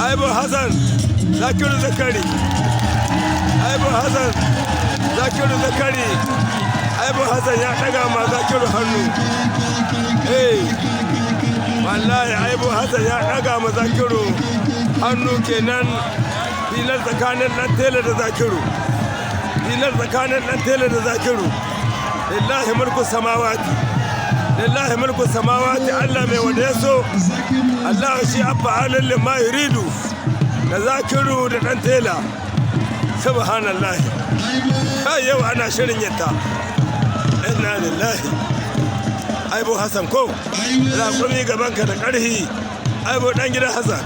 Aibu Hassan Zakiru Zakari. Aibu Hassan Zakiru Zakari. Aibu Hassan ya daga ma Zakiru hannu. Wallahi Aibu Hassan ya daga ma Zakiru hannu kenan. Filar tsakanin dan tela da Zakiru. Filar tsakanin dan tela da Zakiru. Lillahi mulku samawati. Lillahi mulku samawati. Allah mai wanda ya so. Allah shi abba halin lima yuridu da Zakiru da dan tela. Subhanallah. Kai yau ana shirin yatta. Inna lillahi. Aibu Hassan ko raƙumi gabanka da ƙarhi. Aibu dan gidan Hassan.